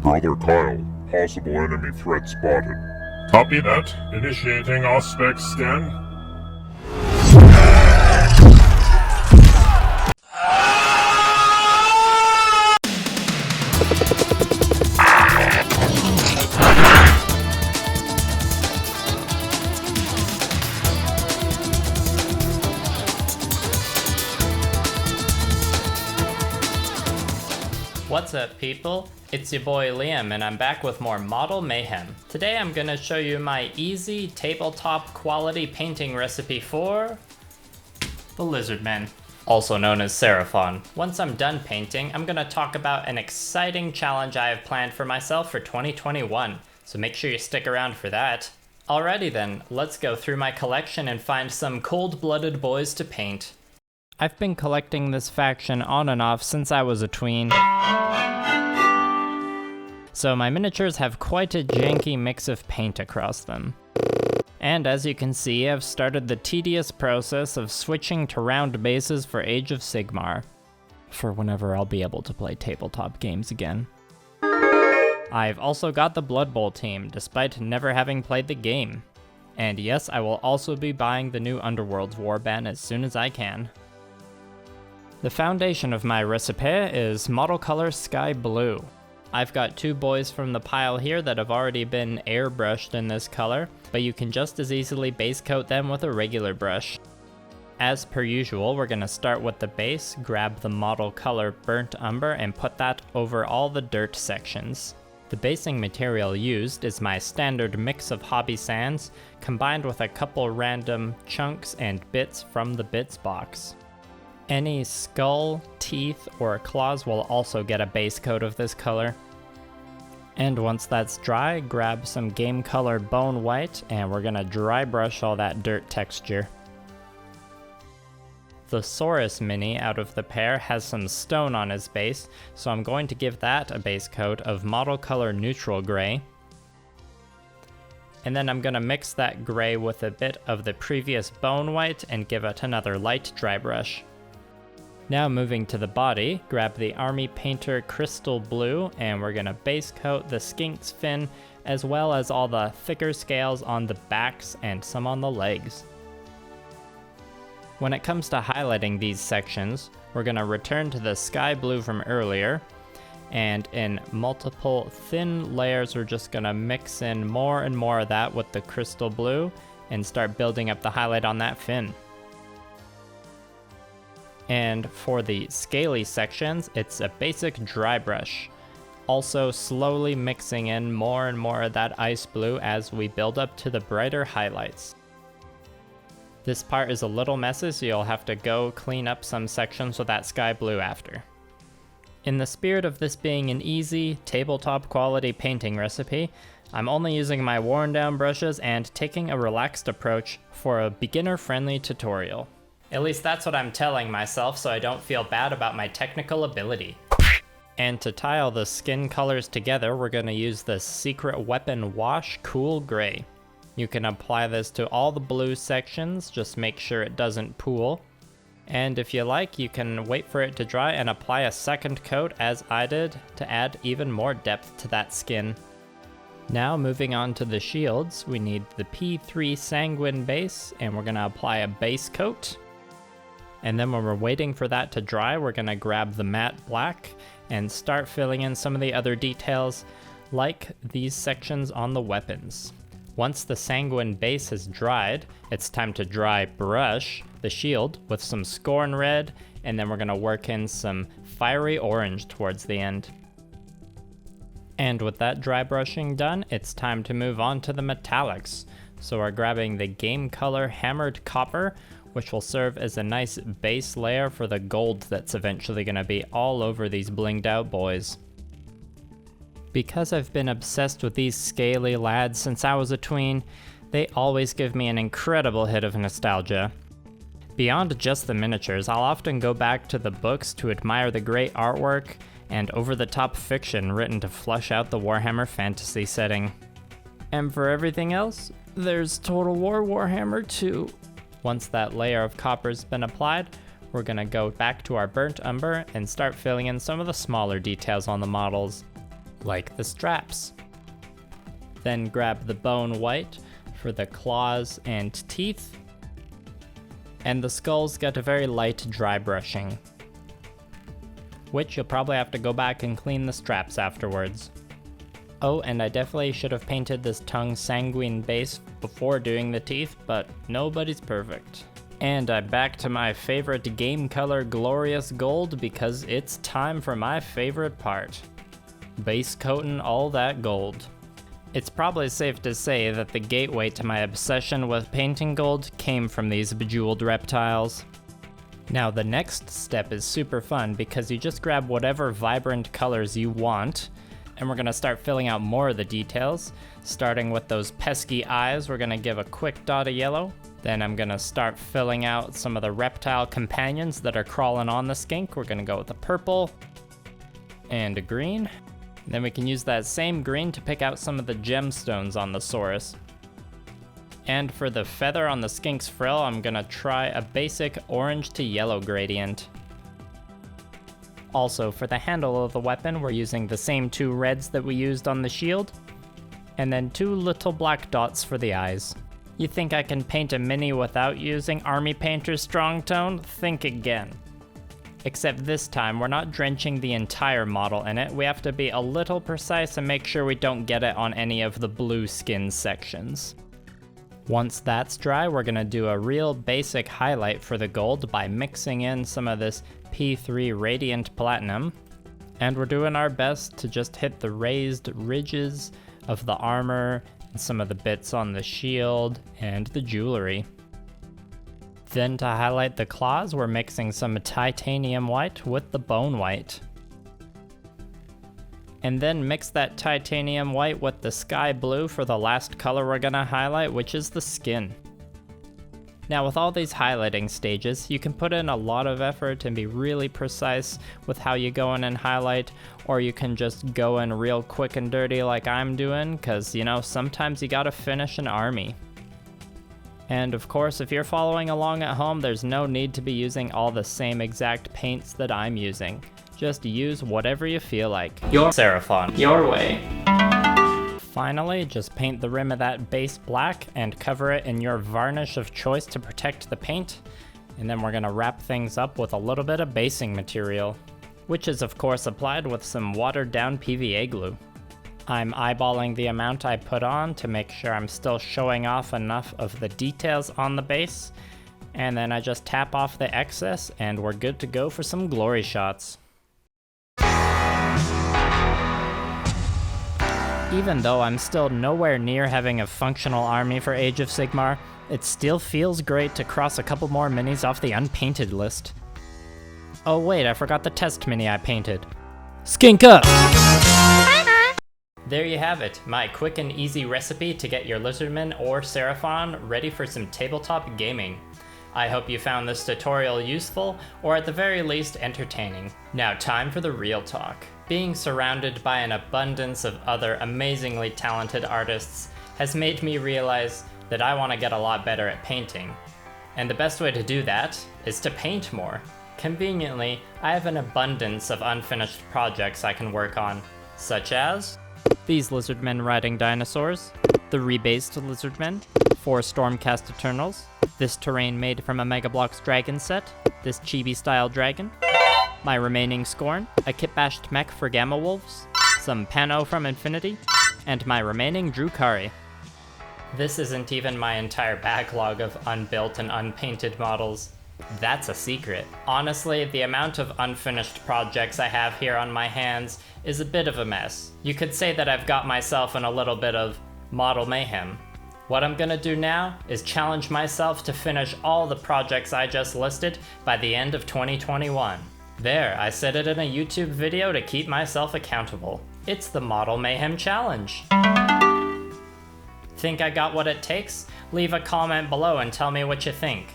Brother Kyle. Possible enemy threat spotted. Copy that. Initiating Auspex scan. What's up, people? It's your boy Liam, and I'm back with more Model Mayhem. Today I'm gonna show you my easy tabletop quality painting recipe for the Lizardmen, also known as Seraphon. Once I'm done painting, I'm gonna talk about an exciting challenge I have planned for myself for 2021, so make sure you stick around for that. Alrighty then, let's go through my collection and find some cold-blooded boys to paint. I've been collecting this faction on and off since I was a tween, so my miniatures have quite a janky mix of paint across them. And as you can see, I've started the tedious process of switching to round bases for Age of Sigmar, for whenever I'll be able to play tabletop games again. I've also got the Blood Bowl team, despite never having played the game. And yes, I will also be buying the new Underworlds warband as soon as I can. The foundation of my recipe is model color sky blue. I've got two boys from the pile here that have already been airbrushed in this color, but you can just as easily base coat them with a regular brush. As per usual, we're gonna start with the base, grab the model color burnt umber and put that over all the dirt sections. The basing material used is my standard mix of hobby sands, combined with a couple random chunks and bits from the bits box. Any skull, teeth, or claws will also get a base coat of this color. And once that's dry, grab some game color bone white and we're gonna dry brush all that dirt texture. The Saurus mini out of the pair has some stone on his base, so I'm going to give that a base coat of model color neutral gray. And then I'm gonna mix that gray with a bit of the previous bone white and give it another light dry brush. Now moving to the body, grab the Army Painter Crystal Blue and we're gonna base coat the skink's fin as well as all the thicker scales on the backs and some on the legs. When it comes to highlighting these sections, we're gonna return to the sky blue from earlier, and in multiple thin layers we're just gonna mix in more and more of that with the crystal blue and start building up the highlight on that fin. And for the scaly sections, it's a basic dry brush. Also slowly mixing in more and more of that ice blue as we build up to the brighter highlights. This part is a little messy, so you'll have to go clean up some sections with that sky blue after. In the spirit of this being an easy, tabletop quality painting recipe, I'm only using my worn down brushes and taking a relaxed approach for a beginner friendly tutorial. At least that's what I'm telling myself, so I don't feel bad about my technical ability. And to tie all the skin colors together, we're going to use the Secret Weapon Wash Cool Gray. You can apply this to all the blue sections, just make sure it doesn't pool. And if you like, you can wait for it to dry and apply a second coat as I did to add even more depth to that skin. Now moving on to the shields, we need the P3 Sanguine base and we're going to apply a base coat. And then when we're waiting for that to dry, we're gonna grab the matte black and start filling in some of the other details, like these sections on the weapons. Once the sanguine base has dried, it's time to dry brush the shield with some Scorn Red, and then we're gonna work in some fiery orange towards the end. And with that dry brushing done, it's time to move on to the metallics. So we're grabbing the Game Color Hammered Copper, which will serve as a nice base layer for the gold that's eventually going to be all over these blinged out boys. Because I've been obsessed with these scaly lads since I was a tween, they always give me an incredible hit of nostalgia. Beyond just the miniatures, I'll often go back to the books to admire the great artwork and over-the-top fiction written to flesh out the Warhammer Fantasy setting. And for everything else, there's Total War Warhammer 2. Once that layer of copper's been applied, we're gonna go back to our burnt umber and start filling in some of the smaller details on the models. like the straps. Then grab the bone white for the claws and teeth. And the skulls get a very light dry brushing, which you'll probably have to go back and clean the straps afterwards. Oh, and I definitely should have painted this tongue sanguine base before doing the teeth, but nobody's perfect. And I'm back to my favorite game color, glorious gold, because it's time for my favorite part. Base coating all that gold. It's probably safe to say that the gateway to my obsession with painting gold came from these bejeweled reptiles. Now the next step is super fun because you just grab whatever vibrant colors you want, and we're gonna start filling out more of the details. Starting with those pesky eyes, we're gonna give a quick dot of yellow. Then I'm gonna start filling out some of the reptile companions that are crawling on the skink. We're gonna go with a purple and a green. Then we can use that same green to pick out some of the gemstones on the Saurus. And for the feather on the skink's frill, I'm gonna try a basic orange to yellow gradient. Also, for the handle of the weapon, we're using the same 2 reds that we used on the shield, and then 2 little black dots for the eyes. You think I can paint a mini without using Army Painter's strong tone? Think again. Except this time, we're not drenching the entire model in it. We have to be a little precise and make sure we don't get it on any of the blue skin sections. Once that's dry, we're gonna do a real basic highlight for the gold by mixing in some of this P3 Radiant Platinum. And we're doing our best to just hit the raised ridges of the armor, and some of the bits on the shield, and the jewelry. Then to highlight the claws, we're mixing some titanium white with the bone white. And then mix that titanium white with the sky blue for the last color we're gonna highlight, which is the skin. Now with all these highlighting stages, you can put in a lot of effort and be really precise with how you go in and highlight, or you can just go in real quick and dirty like I'm doing, cause you know, sometimes you gotta finish an army. And of course, if you're following along at home, there's no need to be using all the same exact paints that I'm using. Just use whatever you feel like. Your Seraphon, your way. Finally, just paint the rim of that base black and cover it in your varnish of choice to protect the paint. And then we're gonna wrap things up with a little bit of basing material, which is of course applied with some watered down PVA glue. I'm eyeballing the amount I put on to make sure I'm still showing off enough of the details on the base, and then I just tap off the excess and we're good to go for some glory shots. Even though I'm still nowhere near having a functional army for Age of Sigmar, it still feels great to cross a couple more minis off the unpainted list. Oh wait, I forgot the test mini I painted. Skink up! There you have it, my quick and easy recipe to get your Lizardmen or Seraphon ready for some tabletop gaming. I hope you found this tutorial useful, or at the very least entertaining. Now time for the real talk. Being surrounded by an abundance of other amazingly talented artists has made me realize that I want to get a lot better at painting. And the best way to do that is to paint more. Conveniently, I have an abundance of unfinished projects I can work on, such as these Lizardmen riding dinosaurs, the rebased Lizardmen, 4 Stormcast Eternals, this terrain made from a Mega Bloks dragon set, this chibi-style dragon, my remaining Scorn, a kit-bashed mech for Gamma Wolves, some Pano from Infinity, and my remaining Drukari. This isn't even my entire backlog of unbuilt and unpainted models. That's a secret. Honestly, the amount of unfinished projects I have here on my hands is a bit of a mess. You could say that I've got myself in a little bit of model mayhem. What I'm gonna do now is challenge myself to finish all the projects I just listed by the end of 2021. There, I said it in a YouTube video to keep myself accountable. It's the Model Mayhem Challenge. Think I got what it takes? Leave a comment below and tell me what you think.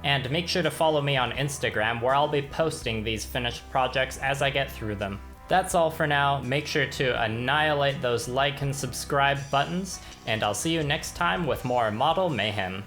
And make sure to follow me on Instagram, where I'll be posting these finished projects as I get through them. That's all for now. Make sure to annihilate those like and subscribe buttons, and I'll see you next time with more Model Mayhem.